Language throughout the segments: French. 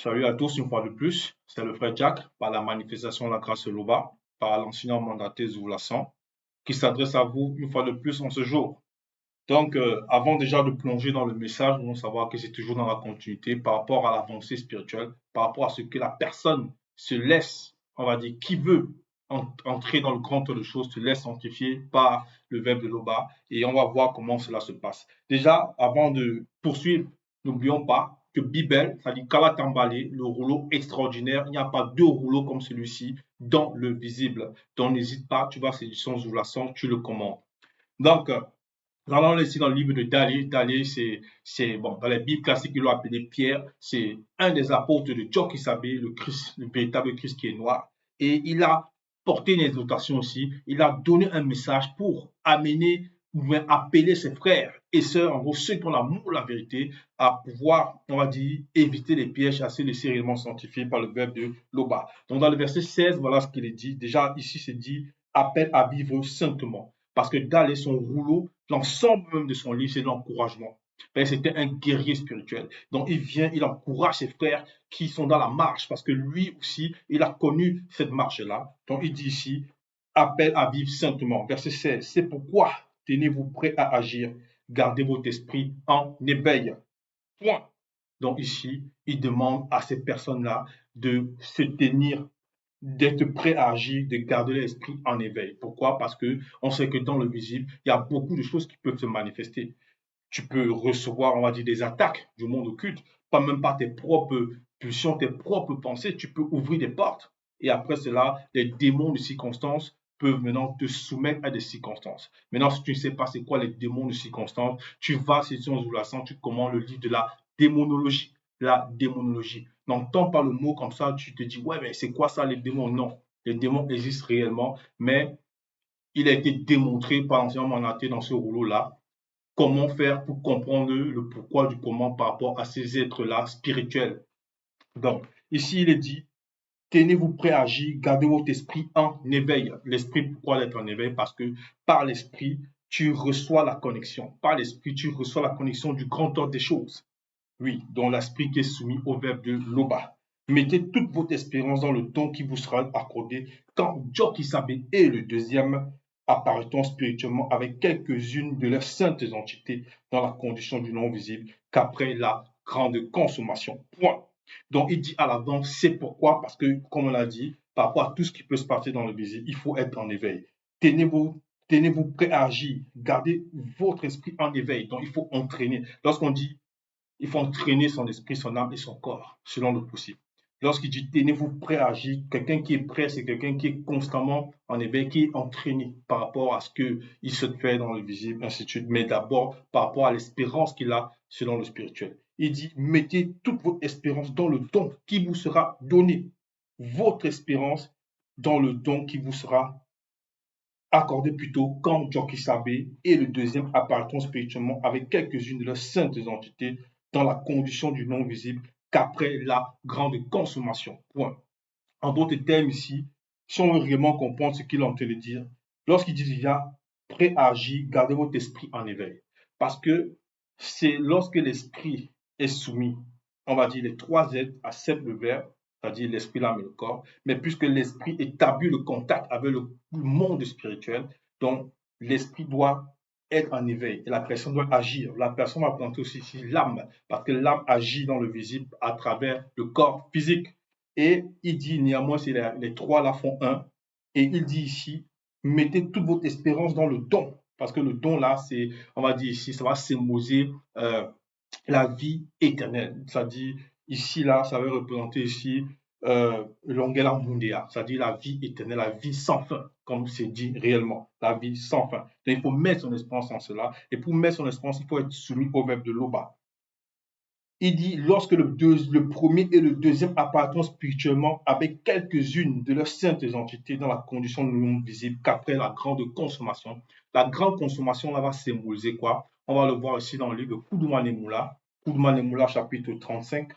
Salut à tous une fois de plus, c'est le frère Jack par la manifestation de la grâce Loba, par l'enseignant mandaté Zoulassan, qui s'adresse à vous une fois de plus en ce jour. Donc, avant déjà de plonger dans le message, nous devons savoir que c'est toujours dans la continuité par rapport à l'avancée spirituelle, par rapport à ce que la personne se laisse, on va dire, qui veut entrer dans le grand tas de choses, se laisse sanctifier par le verbe de Loba, et on va voir comment cela se passe. Déjà, avant de poursuivre, n'oublions pas que Bibel, c'est-à-dire Kalatambale, le rouleau extraordinaire, il n'y a pas deux rouleaux comme celui-ci dans le visible. Donc, n'hésite pas, tu vas c'est son Zoulassan, tu le commandes. Donc, nous allons ici dans le livre de Daniel. Daniel, bon, dans les Bibles classiques, ils l'ont appelé Pierre. C'est un des apôtres de Dieu qui s'appelle le Christ, le véritable Christ qui est noir. Et il a porté une exhortation aussi. Il a donné un message pour amener ou bien appeler ses frères et sœurs, en gros ceux qui ont l'amour de la vérité, à pouvoir, on va dire, éviter les pièges, à se laisser réellement sanctifier par le verbe de Loba. Donc dans le verset 16, voilà ce qu'il est dit. Déjà ici, c'est dit appel à vivre saintement. Parce que dans son rouleau, l'ensemble même de son livre, c'est de l'encouragement. C'était un guerrier spirituel. Donc il vient, il encourage ses frères qui sont dans la marche, parce que lui aussi, il a connu cette marche-là. Donc il dit ici, appel à vivre saintement. Verset 16, c'est pourquoi tenez-vous prêts à agir, gardez votre esprit en éveil. Point. Donc ici, il demande à ces personnes-là de se tenir, d'être prêt à agir, de garder l'esprit en éveil. Pourquoi? Parce que on sait que dans le visible, il y a beaucoup de choses qui peuvent se manifester. Tu peux recevoir, on va dire, des attaques du monde occulte, pas même par tes propres pulsions, tes propres pensées. Tu peux ouvrir des portes. Et après cela, les démons de circonstances peuvent maintenant te soumettre à des circonstances. Maintenant, si tu ne sais pas c'est quoi les démons de circonstances, tu vas sur Sion Zoulassan, tu commandes le livre de la démonologie. La démonologie. N'entends pas le mot comme ça, tu te dis, ouais, mais c'est quoi ça les démons? Non, les démons existent réellement, mais il a été démontré par l'enseignement mandaté dans ce rouleau-là comment faire pour comprendre le pourquoi du comment par rapport à ces êtres-là spirituels. Donc, ici, il est dit, tenez-vous prêts à agir, gardez votre esprit en éveil. L'esprit, pourquoi être en éveil? Parce que par l'esprit, tu reçois la connexion. Par l'esprit, tu reçois la connexion du grand ordre des choses. Oui, dont l'esprit qui est soumis au verbe de Loba. Mettez toute votre espérance dans le don qui vous sera accordé quand Djokisabé et le deuxième apparaîtront spirituellement avec quelques-unes de leurs saintes entités dans la condition du non visible qu'après la grande consommation. Point. Donc il dit à l'avant, c'est pourquoi, parce que, comme on l'a dit, par rapport à tout ce qui peut se passer dans le visible, il faut être en éveil. Tenez-vous tenez-vous prêt à agir, gardez votre esprit en éveil. Donc il faut entraîner. Lorsqu'on dit il faut entraîner son esprit, son âme et son corps, selon le possible. Lorsqu'il dit tenez-vous prêt à agir, quelqu'un qui est prêt, c'est quelqu'un qui est constamment en éveil, qui est entraîné par rapport à ce qu'il se fait dans le visible, ainsi de suite, mais d'abord par rapport à l'espérance qu'il a selon le spirituel. Il dit mettez toute votre espérance dans le don qui vous sera donné. Votre espérance dans le don qui vous sera accordé plutôt quand Sabé et le deuxième apparaîtront spirituellement avec quelques-unes de leurs saintes entités dans la condition du non visible qu'après la grande consommation. Point. En d'autres termes ici, si on veut vraiment comprendre ce qu'il est en train de dire, lorsqu'il dit déjà prêt à agir, gardez votre esprit en éveil. Parce que c'est lorsque l'esprit est soumis, on va dire les trois êtres acceptent le verbe, c'est-à-dire l'esprit, l'âme et le corps, mais puisque l'esprit établit le contact avec le monde spirituel, donc l'esprit doit être en éveil et la personne doit agir. La personne va planter aussi ici l'âme, parce que l'âme agit dans le visible à travers le corps physique. Et il dit néanmoins, c'est les trois là font un. Et il dit ici, mettez toute votre espérance dans le don. Parce que le don là, c'est, on va dire ici, ça va symboliser la vie éternelle. C'est-à-dire, ici là, ça va représenter ici l'ongela mundea, c'est-à-dire la vie éternelle, la vie sans fin, comme c'est dit réellement, la vie sans fin. Donc il faut mettre son espérance en cela. Et pour mettre son espérance, il faut être soumis au verbe de Loba. Il dit, lorsque le premier et le deuxième apparaîtront spirituellement avec quelques-unes de leurs saintes entités dans la condition de monde visible qu'après la grande consommation. La grande consommation, là, va symboliser quoi? On va le voir ici dans le livre de Koudouma Nemula, chapitre 35.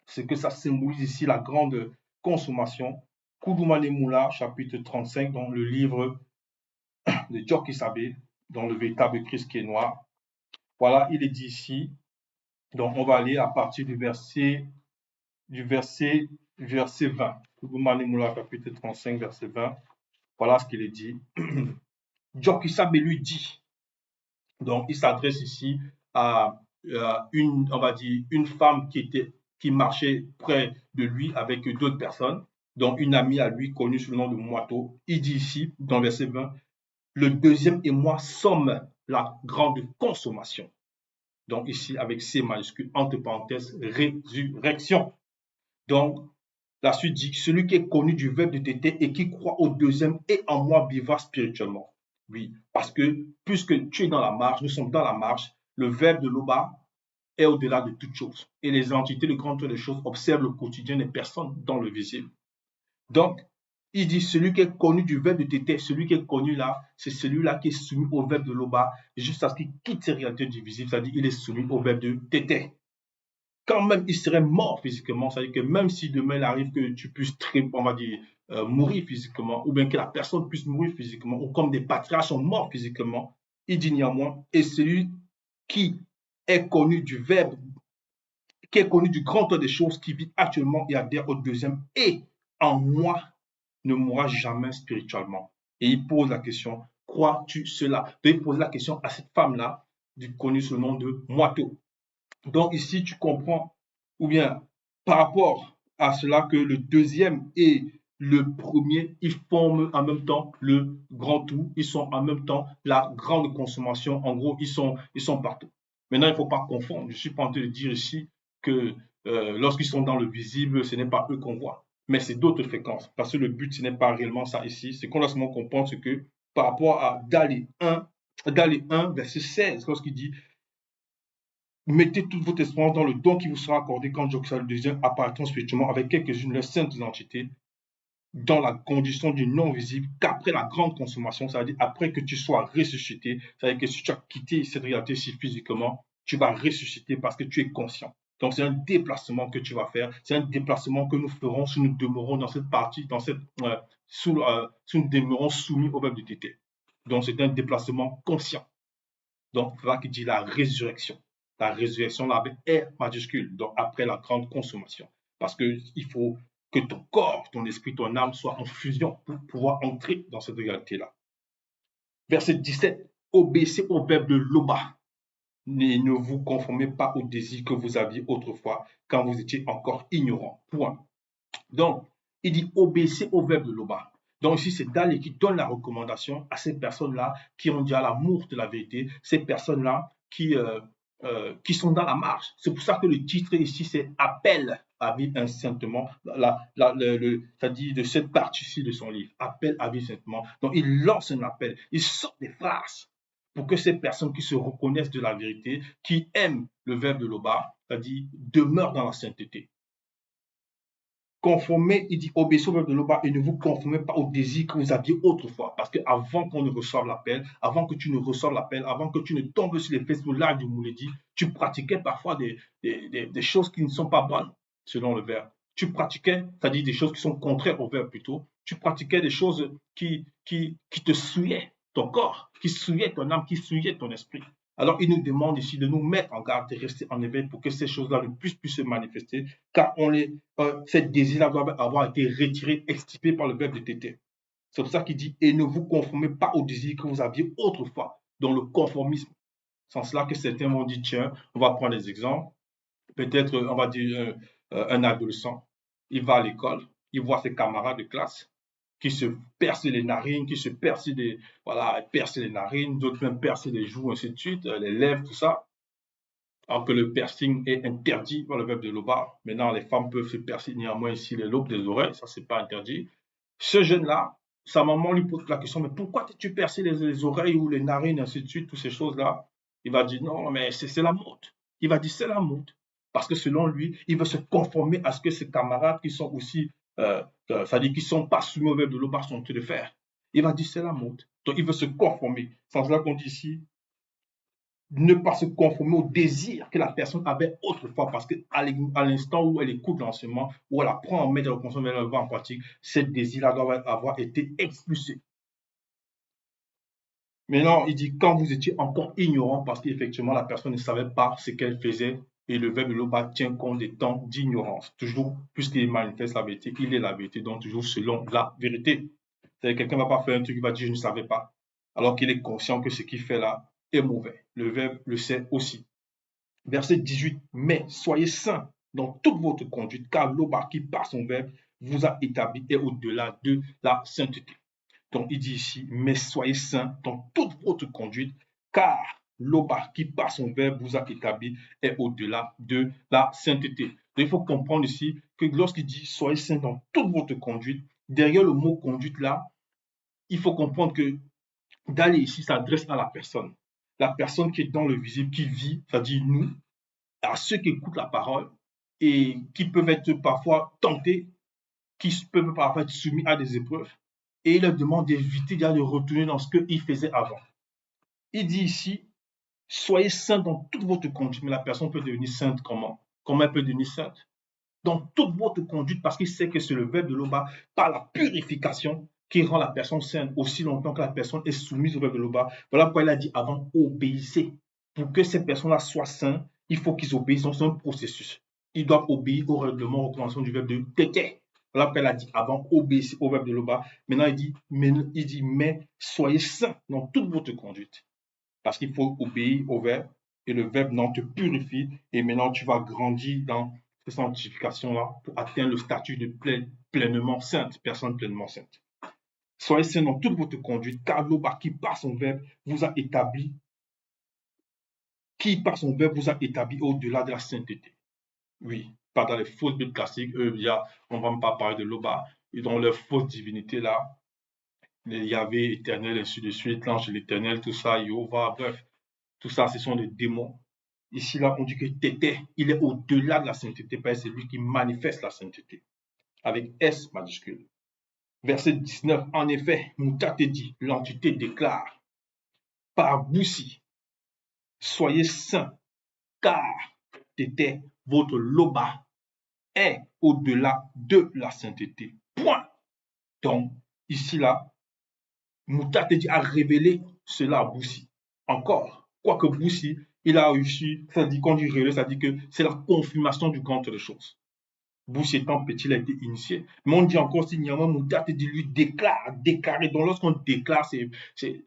C'est que ça symbolise ici la grande consommation. Koudouma Nemula, chapitre 35, dans le livre de Djokisabé, dans le véritable Christ qui est noir. Voilà, il est dit ici. Donc, on va aller à partir du verset du verset 20. Kougoumani Moula, chapitre 35, verset 20. Voilà ce qu'il est dit. Jokisab lui dit, donc il s'adresse ici à une, on va dire, une femme qui marchait près de lui avec d'autres personnes, dont une amie à lui connue sous le nom de Moito. Il dit ici, dans verset 20, le deuxième et moi sommes la grande consommation. Donc ici, avec C majuscule, entre parenthèses, résurrection. Donc, la suite dit, celui qui est connu du verbe de tété et qui croit au deuxième et en moi vivra spirituellement. Oui, parce que puisque tu es dans la marche, nous sommes dans la marche, le verbe de l'Oba est au-delà de toute chose. Et les entités, le grand tour des choses, observent le quotidien des personnes dans le visible. Donc, il dit, celui qui est connu du verbe de tété, celui qui est connu là, c'est celui-là qui est soumis au verbe de l'Oba, jusqu'à ce qu'il quitte ses réalités du visible, c'est-à-dire il est soumis au verbe de tété. Quand même il serait mort physiquement, c'est-à-dire que même si demain il arrive que tu puisses, on va dire, mourir physiquement, ou bien que la personne puisse mourir physiquement, ou comme des patriarches sont morts physiquement, il dit néanmoins, et celui qui est connu du verbe, qui est connu du grand temps des choses, qui vit actuellement et adhère au deuxième, et en moi ne mourra jamais spirituellement. Et il pose la question, crois-tu cela? Il pose la question à cette femme-là, connue sous le nom de Moito. Donc ici, tu comprends, ou bien par rapport à cela, que le deuxième et le premier, ils forment en même temps le grand tout, ils sont en même temps la grande consommation. En gros, ils sont partout. Maintenant, il ne faut pas confondre. Je ne suis pas en train de dire ici que lorsqu'ils sont dans le visible, ce n'est pas eux qu'on voit, mais c'est d'autres fréquences. Parce que le but, ce n'est pas réellement ça ici. C'est qu'on doit seulement comprendre ce que par rapport à Dali 1, verset 16, lorsqu'il dit mettez toute votre espérance dans le don qui vous sera accordé quand Joxal le deuxième apparaîtront spirituellement avec quelques-unes de leurs saintes entités dans la condition du non visible qu'après la grande consommation, c'est-à-dire après que tu sois ressuscité, c'est-à-dire que si tu as quitté cette réalité-ci physiquement, tu vas ressusciter parce que tu es conscient. Donc c'est un déplacement que tu vas faire, c'est un déplacement que nous ferons si nous demeurons dans cette partie, si nous demeurons soumis au verbe de tété. Donc c'est un déplacement conscient. Donc, c'est là qu'il dit la résurrection. La résurrection là avec R majuscule, donc après la grande consommation. Parce qu'il faut que ton corps, ton esprit, ton âme soient en fusion pour pouvoir entrer dans cette réalité-là. Verset 17. Obéissez au verbe de l'Oba. Ne vous conformez pas au désir que vous aviez autrefois quand vous étiez encore ignorant. Point. Donc, il dit obéissez au verbe de l'Oba. Donc ici, c'est Dali qui donne la recommandation à ces personnes-là qui ont déjà l'amour de la vérité, ces personnes-là qui sont dans la marche. C'est pour ça que le titre ici, c'est Appel à vivre saintement, c'est-à-dire de cette partie-ci de son livre, Appel à vivre saintement. Donc il lance un appel, il sort des phrases pour que ces personnes qui se reconnaissent de la vérité, qui aiment le verbe de l'Oba, c'est-à-dire demeurent dans la sainteté. Conformez, il dit obéissez au verbe de l'Oba et ne vous conformez pas au désir que vous aviez autrefois. Parce qu'avant qu'on ne reçoive l'appel, avant que tu ne reçoives l'appel, avant que tu ne tombes sur les Facebook Live du Mouledi, tu pratiquais parfois des choses qui ne sont pas bonnes, selon le verbe. Tu pratiquais, c'est-à-dire des choses qui sont contraires au verbe plutôt. Tu pratiquais des choses qui te souillaient ton corps, qui souillaient ton âme, qui souillaient ton esprit. Alors, il nous demande ici de nous mettre en garde, de rester en éveil pour que ces choses-là ne puissent plus se manifester, car ces désirs-là doivent avoir été retirés, extirpés par le verbe de tété. C'est pour ça qu'il dit, et ne vous conformez pas aux désirs que vous aviez autrefois, dans le conformisme. C'est en cela que certains m'ont dit, tiens, on va prendre des exemples. Peut-être, on va dire, un adolescent, il va à l'école, il voit ses camarades de classe, qui se percent les narines, qui se percent les narines, d'autres même percent les joues, ainsi de suite, les lèvres, tout ça. Alors que le piercing est interdit par le verbe de l'Oba. Maintenant, les femmes peuvent se percer néanmoins ici les lobes des oreilles, ça c'est pas interdit. Ce jeune-là, sa maman lui pose la question, mais pourquoi tu percé les oreilles ou les narines, ainsi de suite, toutes ces choses-là? Il va dire, non, mais c'est la mode. Il va dire, c'est la mode. Parce que selon lui, il veut se conformer à ce que ses camarades qui sont aussi, c'est-à-dire qui ne sont pas soumis au verbe de l'Oba sont en train de faire. Il va dire, c'est la mode. Donc, il veut se conformer. C'est cela qu'on dit ici, ne pas se conformer au désir que la personne avait autrefois, parce qu'à l'instant où elle écoute l'enseignement, où elle apprend à mettre le consommer en pratique, ce désir-là doit avoir été expulsé. Maintenant, il dit quand vous étiez encore ignorant, parce qu'effectivement la personne ne savait pas ce qu'elle faisait, Et le verbe de Loba tient compte des temps d'ignorance. Toujours, puisqu'il manifeste la vérité, il est la vérité, donc toujours selon la vérité. C'est-à-dire quelqu'un ne va pas faire un truc, il va dire je ne savais pas, alors qu'il est conscient que ce qu'il fait là est mauvais. Le verbe le sait aussi. Verset 18, mais soyez saints dans toute votre conduite, car Loba qui par son verbe vous a établi est au-delà de la sainteté. Donc il dit ici, mais soyez saints dans toute votre conduite, car Loba qui par son verbe vous a établi est au-delà de la sainteté. Donc, il faut comprendre ici que lorsqu'il dit soyez saints dans toute votre conduite, derrière le mot conduite là, il faut comprendre que d'aller ici s'adresse à la personne. La personne qui est dans le visible, qui vit, c'est-à-dire nous, à ceux qui écoutent la parole et qui peuvent être parfois tentés, qui peuvent parfois être soumis à des épreuves. Et il leur demande d'éviter de retourner dans ce qu'ils faisaient avant. Il dit ici, soyez saints dans toute votre conduite. Mais la personne peut devenir sainte comment? Comment elle peut devenir sainte? Dans toute votre conduite, parce qu'il sait que c'est le verbe de Loba, par la purification, qui rend la personne sainte aussi longtemps que la personne est soumise au verbe de Loba. Voilà pourquoi il a dit avant, obéissez. Pour que ces personnes-là soient saintes, il faut qu'ils obéissent. Donc, c'est un processus. Ils doivent obéir au règlement, aux recommandations du verbe de Tété. Voilà pourquoi il a dit avant, obéissez au verbe de Loba. Maintenant, il dit, mais soyez saints dans toute votre conduite. Parce qu'il faut obéir au verbe. Et le verbe, non, te purifie. Et maintenant, tu vas grandir dans cette sanctification-là pour atteindre le statut de pleinement sainte, personne pleinement sainte. Soyez saints dans toute votre conduite, car Loba qui par son verbe vous a établi, au-delà de la sainteté. Oui, pas dans les fausses Bibles classiques, eux, on ne va même pas parler de Loba. Ils ont leur fausse divinité là, les Yahvé éternel, ainsi de suite, l'ange de l'éternel, tout ça, Jéhovah, bref, tout ça, ce sont des démons. Ici, là, on dit que Tété, il est au-delà de la sainteté, parce que c'est lui qui manifeste la sainteté, avec S majuscule. Verset 19, en effet, Moutate dit, l'entité déclare, par Boussi, soyez saints, car Tété, votre Loba, est au-delà de la sainteté. Point. Donc, ici, là, Moutate dit a révélé cela à Boussi. Encore, quoique Boussi, il a réussi, ça dit qu'on dit révélé, ça dit que c'est la confirmation du compte des choses. Boussi étant petit, il a été initié. Mais on dit encore, signalement, Moutate dit lui déclare, déclarer. Donc, lorsqu'on déclare, c'est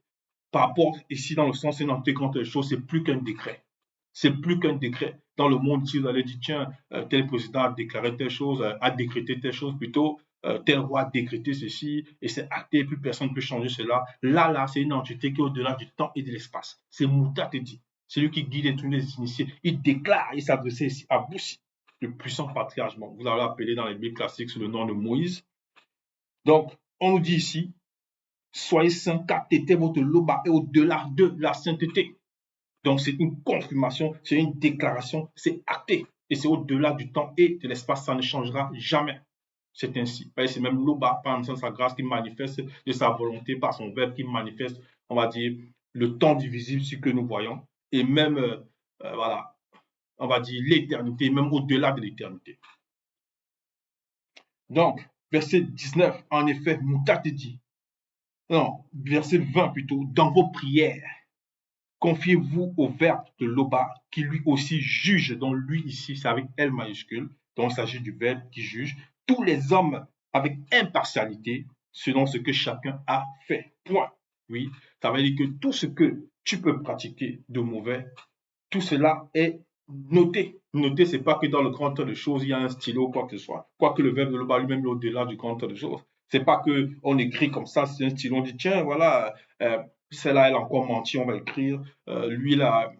par rapport, ici, dans le sens, c'est une entrée contre les choses, c'est plus qu'un décret. C'est plus qu'un décret. Dans le monde, si vous allez dire, tiens, tel président a déclaré telle chose, a décrété telle chose, plutôt, tel roi a décrété ceci, et c'est acté, plus personne ne peut changer cela. Là, c'est une entité qui est au-delà du temps et de l'espace. C'est Moutate dit. C'est lui qui guide tous les initiés. Il déclare, il s'adressait ici à Boussi, le puissant patriarche. Bon, vous allez l'appeler dans les Bibles classiques sous le nom de Moïse. Donc, on nous dit ici, soyez saints, car Tété, votre Loba, est au-delà de la sainteté. Donc, c'est une confirmation, c'est une déclaration, c'est acté. Et c'est au-delà du temps et de l'espace, ça ne changera jamais. C'est ainsi. C'est même Loba, par sa grâce, qui manifeste de sa volonté, par son verbe, qui manifeste, on va dire, le temps divisible, ce que nous voyons, et même, voilà, on va dire l'éternité, même au-delà de l'éternité. Donc, verset 19, en effet, Moutate dit, non, verset 20 plutôt, dans vos prières, confiez-vous au verbe de Loba qui lui aussi juge, donc lui ici c'est avec L majuscule, donc il s'agit du verbe qui juge, tous les hommes avec impartialité selon ce que chacun a fait. Point. Oui, ça veut dire que tout ce que tu peux pratiquer de mauvais, tout cela est noté. Noté, c'est pas que dans le grand tas de choses, il y a un stylo ou quoi que ce soit. Quoique le verbe de Loba lui-même est au-delà du grand tas de choses. C'est pas que on écrit comme ça, c'est un stylo, on dit tiens, voilà, celle-là, elle a encore menti, on va écrire. Lui, là,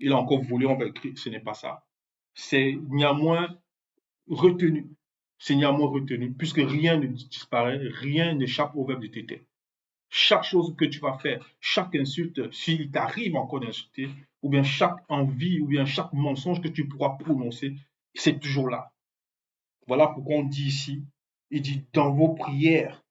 il a encore volé, on va écrire. Ce n'est pas ça. C'est néanmoins retenu. C'est néanmoins retenu, puisque rien ne disparaît, rien n'échappe au verbe de Tété. Chaque chose que tu vas faire, chaque insulte, s'il t'arrive encore d'insulter, ou bien chaque envie, ou bien chaque mensonge que tu pourras prononcer, c'est toujours là. Voilà pourquoi on dit ici, il dit dans vos prières,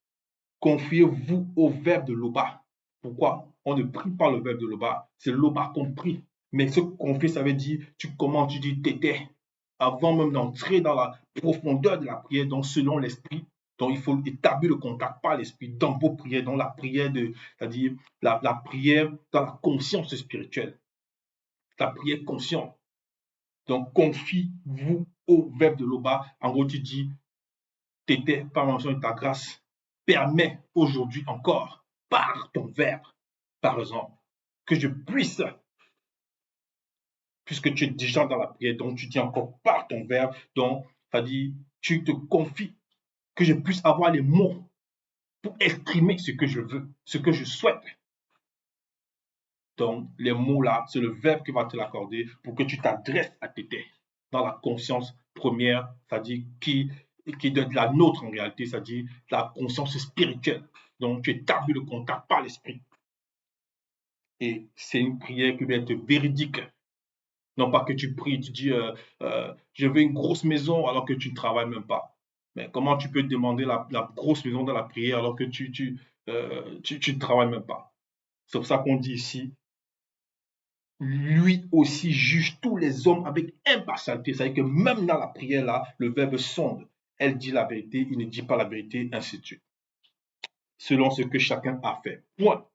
confiez-vous au verbe de Loba. Pourquoi? On ne prie pas le verbe de Loba, c'est Loba qu'on prie. Mais ce confier, ça veut dire, tu commences, tu dis Tété, avant même d'entrer dans la profondeur de la prière, donc selon l'esprit. Donc il faut établir le contact par l'esprit dans vos prières, dans la prière c'est-à-dire la prière dans la conscience spirituelle, la prière consciente. Donc, confie-vous au verbe de l'Oba. En gros, tu dis, t'étais par mention de ta grâce, permets aujourd'hui encore, par ton verbe, par exemple, que je puisse, puisque tu es déjà dans la prière, donc tu dis encore par ton verbe, donc, c'est-à-dire, tu te confies, que je puisse avoir les mots pour exprimer ce que je veux, ce que je souhaite. Donc, les mots-là, c'est le verbe qui va te l'accorder pour que tu t'adresses à Tété dans la conscience première, c'est-à-dire qui doit être la nôtre en réalité, c'est-à-dire la conscience spirituelle. Donc, tu établis le contact par l'esprit. Et c'est une prière qui doit être véridique. Non pas que tu pries, tu dis je veux une grosse maison alors que tu ne travailles même pas. Mais comment tu peux demander la grosse maison dans la prière alors que tu ne travailles même pas? C'est pour ça qu'on dit ici lui aussi juge tous les hommes avec impartialité. C'est-à-dire que même dans la prière, là, le verbe sonde. Elle dit la vérité, il ne dit pas la vérité, ainsi de suite. Selon ce que chacun a fait. Point.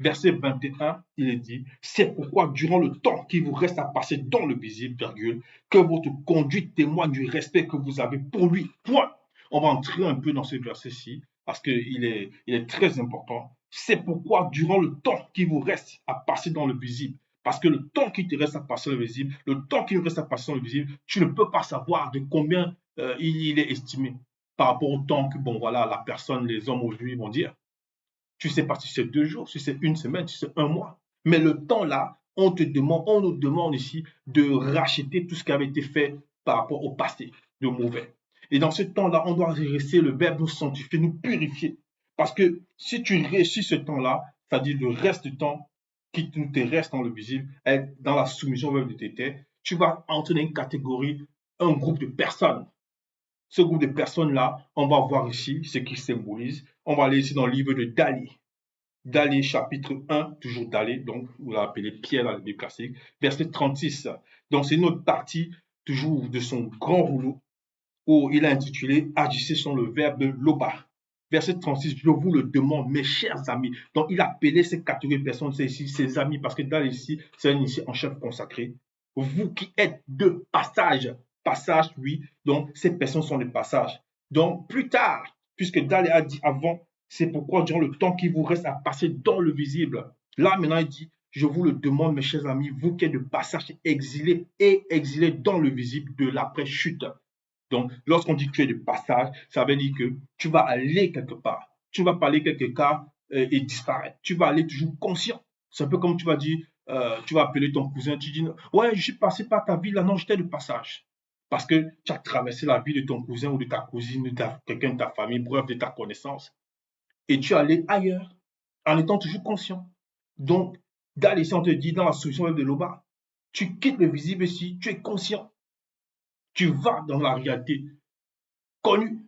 Verset 21, il est dit, c'est pourquoi durant le temps qui vous reste à passer dans le visible, virgule, que votre conduite témoigne du respect que vous avez pour lui. Point. On va entrer un peu dans ce verset-ci, parce qu'il est très important. C'est pourquoi durant le temps qui vous reste à passer dans le visible, parce que le temps qui te reste à passer dans le visible, le temps qui nous reste à passer dans le visible, tu ne peux pas savoir de combien il est estimé par rapport au temps que, bon, voilà, la personne, les hommes aujourd'hui vont dire. Tu ne sais pas si c'est 2 jours, si c'est une semaine, si c'est un mois. Mais le temps là, on nous demande ici de racheter tout ce qui avait été fait par rapport au passé, de mauvais. Et dans ce temps-là, on doit rester le verbe nous sanctifier, nous purifier. Parce que si tu réussis ce temps-là, c'est-à-dire le reste du temps qui te reste dans le visible, dans la soumission au verbe de tes têtes, tu vas entrer dans une catégorie, un groupe de personnes. Ce groupe de personnes-là, on va voir ici ce qui symbolise. On va aller ici dans le livre de Dali. Dali, chapitre 1, toujours Dali, donc vous l'appelez Pierre dans la Bible classique, verset 36. Donc c'est une autre partie, toujours de son grand rouleau, où il a intitulé Agissez sur le verbe loba. Verset 36, je vous le demande, mes chers amis. Donc il a appelé ces catégories de personnes, c'est ici ses amis, parce que Dali ici, c'est un initié en chef consacré. Vous qui êtes de passage, passage, oui, donc ces personnes sont de passage. Donc plus tard, puisque Dali a dit avant, c'est pourquoi durant le temps qui vous reste à passer dans le visible, là maintenant il dit, je vous le demande mes chers amis, vous qui êtes de passage exilés et exilés dans le visible de l'après-chute. Donc, lorsqu'on dit que tu es de passage, ça veut dire que tu vas aller quelque part. Tu vas parler quelque part et disparaître. Tu vas aller toujours conscient. C'est un peu comme tu vas dire, tu vas appeler ton cousin, tu dis, ouais, je suis passé par ta ville, là, non, j'étais de passage. Parce que tu as traversé la vie de ton cousin ou de ta cousine, de quelqu'un de ta famille, bref, de ta connaissance. Et tu es allé ailleurs, en étant toujours conscient. Donc, dans les on te dit, dans la solution de l'OBA, tu quittes le visible ici, tu es conscient. Tu vas dans la réalité connue.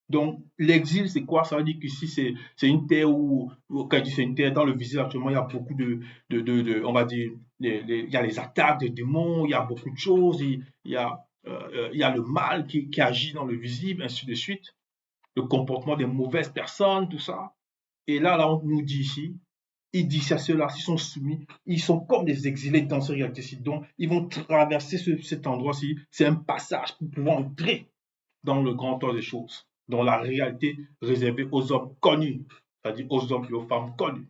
Donc, l'exil, c'est quoi? Ça veut dire qu'ici, c'est une terre où, quand je dis c'est une terre, dans le visible actuellement, il y a beaucoup on va dire, il y a les attaques des démons, il y a beaucoup de choses, il y a le mal qui agit dans le visible, ainsi de suite, le comportement des mauvaises personnes, tout ça. Et là, on nous dit ici, il dit à ceux-là, s'ils sont soumis, ils sont comme des exilés dans ce réalité-ci. Donc, ils vont traverser cet endroit-ci. C'est un passage pour pouvoir entrer dans le grand ordre des choses, dans la réalité réservée aux hommes connus, c'est-à-dire aux hommes et aux femmes connues.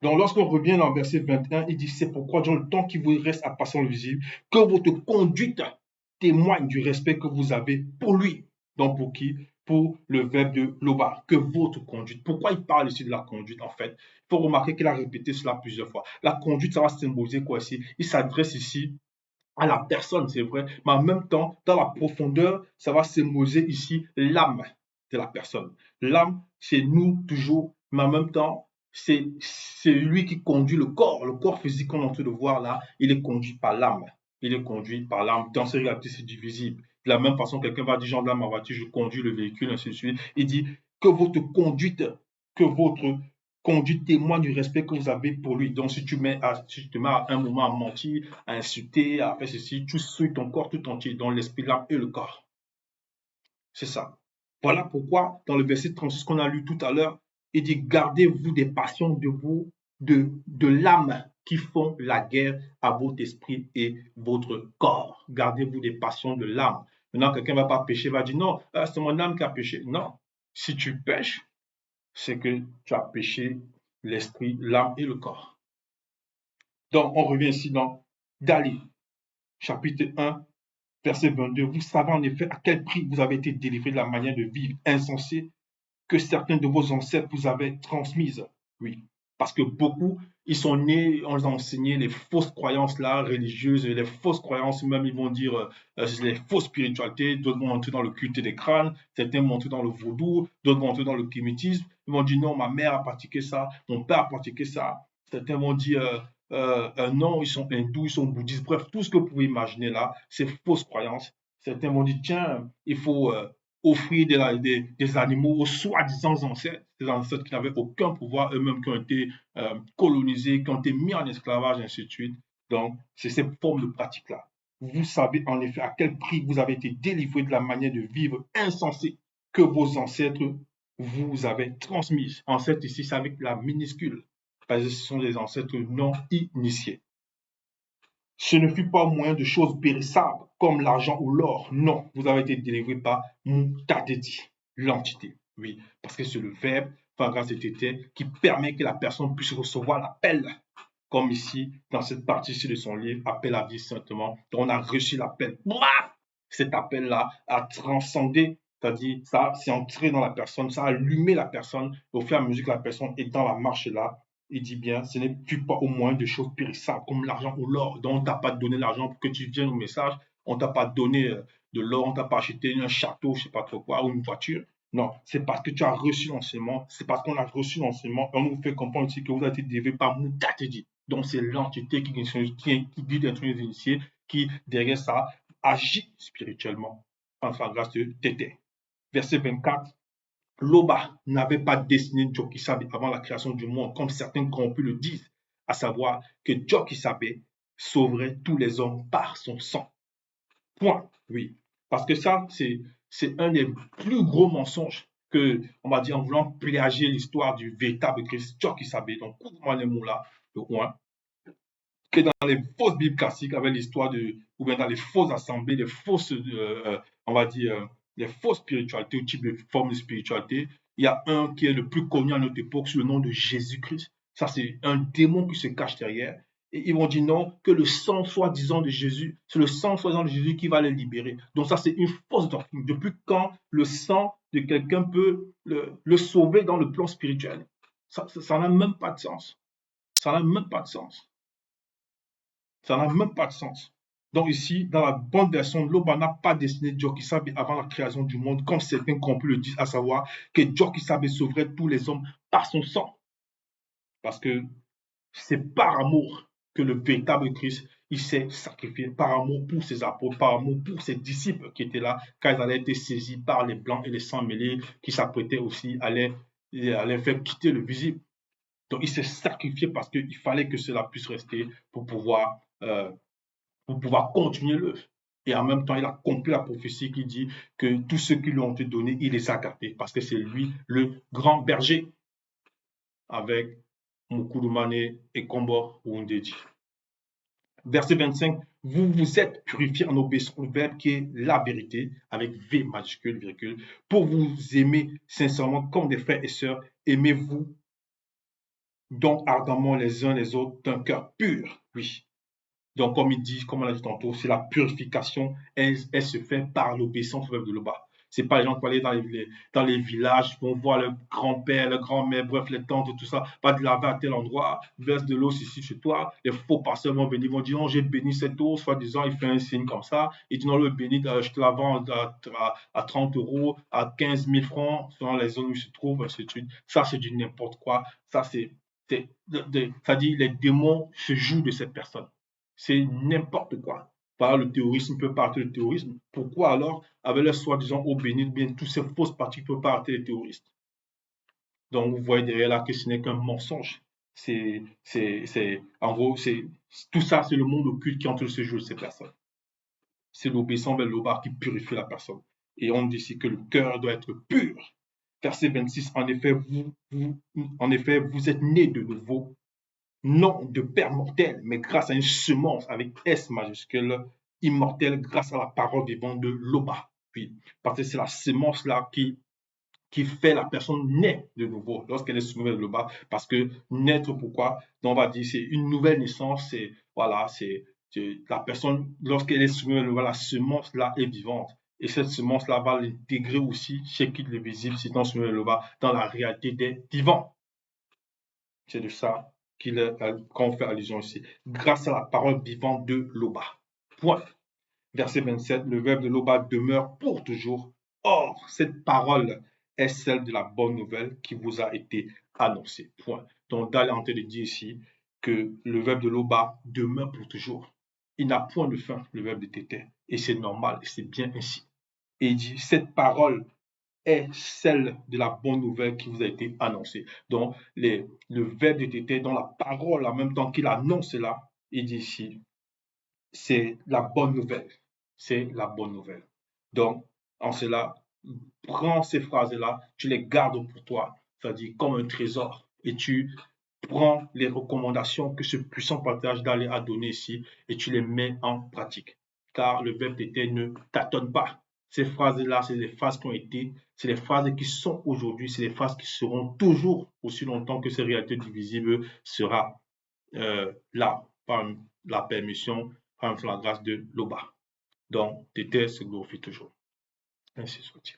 Donc, lorsqu'on revient dans le verset 21, il dit, c'est pourquoi, dans le temps qui vous reste à passer dans le visible, que votre conduite témoigne du respect que vous avez pour lui. Donc, pour qui? Pour le verbe de loba, que votre conduite. Pourquoi il parle ici de la conduite, en fait? Il faut remarquer qu'il a répété cela plusieurs fois. La conduite, ça va symboliser quoi ici? Il s'adresse ici à la personne, c'est vrai, mais en même temps, dans la profondeur, ça va symboliser ici l'âme de la personne. L'âme, c'est nous toujours, mais en même temps, c'est lui qui conduit le corps physique qu'on est en train de voir là, il est conduit par l'âme. Il est conduit par l'âme. Dans ces réalités, c'est divisible. De la même façon, quelqu'un va dire, genre, dans ma voiture, je conduis le véhicule, ainsi de suite. Il dit que votre conduite, que votre conduite témoigne du respect que vous avez pour lui. Donc, si tu te mets à un moment à mentir, à insulter, à faire ceci, tu souilles ton corps tout entier, dans l'esprit, l'âme et le corps. C'est ça. Voilà pourquoi, dans le verset 36 qu'on a lu tout à l'heure, il dit, gardez-vous des passions de l'âme qui font la guerre à votre esprit et votre corps. Gardez-vous des passions de l'âme. Maintenant, quelqu'un ne va pas pécher, va dire non, c'est mon âme qui a péché. Non, si tu pêches, c'est que tu as péché l'esprit, l'âme et le corps. Donc, on revient ici dans Dali, chapitre 1, verset 22. Vous savez en effet à quel prix vous avez été délivrés de la manière de vivre insensée que certains de vos ancêtres vous avaient transmise. Oui, parce que beaucoup, ils sont nés, on les a enseigné les fausses croyances là, religieuses, les fausses croyances, même ils vont dire les fausses spiritualités, d'autres vont entrer dans le culte des crânes, certains vont entrer dans le vaudou, d'autres vont entrer dans le kémétisme, ils vont dire non, ma mère a pratiqué ça, mon père a pratiqué ça, certains vont dire non, ils sont hindous, ils sont bouddhistes, bref, tout ce que vous pouvez imaginer là, c'est fausses croyances. Certains vont dire tiens, il faut offrir des animaux aux soi-disant ancêtres, des ancêtres qui n'avaient aucun pouvoir, eux-mêmes qui ont été colonisés, qui ont été mis en esclavage, ainsi de suite. Donc, c'est cette forme de pratique-là. Vous savez en effet à quel prix vous avez été délivrés de la manière de vivre insensée que vos ancêtres vous avaient transmise. Ancêtres ici, c'est avec la minuscule, parce que ce sont des ancêtres non initiés. Ce ne fut pas au moyen de choses périssables, comme l'argent ou l'or. Non, vous avez été délivré par Mutadedi, l'entité. Oui, parce que c'est le verbe, par grâce de Tété, qui permet que la personne puisse recevoir l'appel. Comme ici, dans cette partie-ci de son livre, Appel à vie simplement. Donc, on a reçu l'appel. Cet appel-là a transcendé, c'est-à-dire, ça s'est entré dans la personne, ça a allumé la personne. Au fur et à mesure que la personne est dans la marche là, il dit bien, ce n'est plus pas au moins de choses périssables comme l'argent ou l'or. Donc, on ne t'a pas donné l'argent pour que tu viennes au message. On ne t'a pas donné de l'or, on ne t'a pas acheté un château, je ne sais pas trop quoi, ou une voiture. Non, c'est parce que tu as reçu l'enseignement, c'est parce qu'on a reçu l'enseignement et on nous fait comprendre ici que vous avez été délivré par Moutatedi. Donc, c'est l'entité qui dit d'être initié, qui, derrière ça, agit spirituellement en sa grâce de Tété. Verset 24. Loba n'avait pas destiné Jokisabe avant la création du monde, comme certains corrompus le disent, à savoir que Jokisabe sauverait tous les hommes par son sang. Point. Oui. Parce que ça, c'est un des plus gros mensonges que, on va dire, en voulant plagier l'histoire du véritable Christ Jokisabe. Donc, couvre-moi les mots là, le point. Que dans les fausses Bibles classiques, avec l'histoire de, ou bien dans les fausses assemblées, les fausses, on va dire, les fausses spiritualités, ou type de forme de spiritualité, il y a un qui est le plus connu à notre époque sous le nom de Jésus-Christ. Ça, c'est un démon qui se cache derrière. Et ils vont dire non, que le sang soi-disant de Jésus, c'est le sang soi-disant de Jésus qui va les libérer. Donc ça, c'est une fausse doctrine. Depuis quand le sang de quelqu'un peut le sauver dans le plan spirituel? Ça n'a même pas de sens. Ça n'a même pas de sens. Ça n'a même pas de sens. Donc ici, dans la bonne version, l'Oba n'a pas destiné Jokisabe avant la création du monde, comme certains compris le disent, à savoir que Jokisabe sauverait tous les hommes par son sang. Parce que c'est par amour que le véritable Christ, il s'est sacrifié, par amour pour ses apôtres, par amour pour ses disciples qui étaient là, quand ils allaient être saisis par les blancs et les sangs mêlés, qui s'apprêtaient aussi à les faire quitter le visible. Donc il s'est sacrifié parce qu'il fallait que cela puisse rester pour pouvoir continuer l'œuvre. Et en même temps, il a accompli la prophétie qui dit que tous ceux qui lui ont été donnés, il les a gardés parce que c'est lui le grand berger avec Mukudumane et Kombo Wundedi. Verset 25, vous vous êtes purifiés en obéissant au verbe qui est la vérité, avec V majuscule, virgule, pour vous aimer sincèrement comme des frères et sœurs, aimez-vous donc ardemment les uns les autres d'un cœur pur. Oui. Donc, comme il dit, comme on l'a dit tantôt, c'est la purification, elle se fait par l'obéissance au verbe de l'Oba. Ce n'est pas les gens qui vont aller dans les villages, vont voir le grand-père, le grand-mère, bref, les tantes, tout ça, pas de laver à tel endroit, verse de l'eau ici chez toi. Les faux pasteurs vont venir, vont dire, non, j'ai béni cette eau, soi-disant, il fait un signe comme ça. Il dit, non, le béni, je te la vends à 30 euros, à 15 000 francs, selon les zones où il se trouve, ainsi de suite. Ça, c'est du n'importe quoi. Ça, c'est-à-dire, les démons se jouent de cette personne. C'est n'importe quoi. Par le terrorisme peut partir le terrorisme. Pourquoi alors, avec le soi-disant eau bénite, bien tous ces fausses pratiques peuvent partir les terroristes? Donc vous voyez derrière là que ce n'est qu'un mensonge. En gros, tout ça, c'est le monde occulte qui est en train de se jouer de ces personnes. C'est l'obéissance vers l'Oba qui purifie la personne. Et on dit ici que le cœur doit être pur. Verset 26, en effet, vous êtes nés de nouveau, non de père mortel, mais grâce à une semence avec S majuscule, immortelle, grâce à la parole vivante de Loba. Puis, parce que c'est la semence là qui fait la personne naître de nouveau lorsqu'elle est soumise à Loba. Parce que naître, pourquoi? Donc, on va dire c'est une nouvelle naissance, c'est voilà, c'est la personne, lorsqu'elle est soumise à Loba, la semence là est vivante. Et cette semence-là va l'intégrer aussi chez qui le visible, si dans soumis à Loba, dans la réalité des vivants. C'est de ça qu'on fait allusion ici. Grâce à la parole vivante de Loba. Point. Verset 27, le verbe de Loba demeure pour toujours. Or, cette parole est celle de la bonne nouvelle qui vous a été annoncée. Point. Donc, Dal est en train de dire ici que le verbe de Loba demeure pour toujours. Il n'a point de fin, le verbe de Tété. Et c'est normal, et c'est bien ainsi. Et il dit, cette parole est celle de la bonne nouvelle qui vous a été annoncée. Donc, le verbe de Tété, dans la parole, en même temps qu'il annonce cela, il dit ici, c'est la bonne nouvelle. C'est la bonne nouvelle. Donc, en cela, prends ces phrases-là, tu les gardes pour toi, c'est-à-dire comme un trésor, et tu prends les recommandations que ce puissant partage d'aller a donné ici, et tu les mets en pratique. Car le verbe d'été ne tâtonne pas. Ces phrases-là, c'est des phrases qui ont été, c'est des phrases qui sont aujourd'hui, c'est des phrases qui seront toujours aussi longtemps que cette réalité divisible sera là, par la permission, par la grâce de l'Oba. Donc, Tété se glorifie toujours. Ainsi soit-il.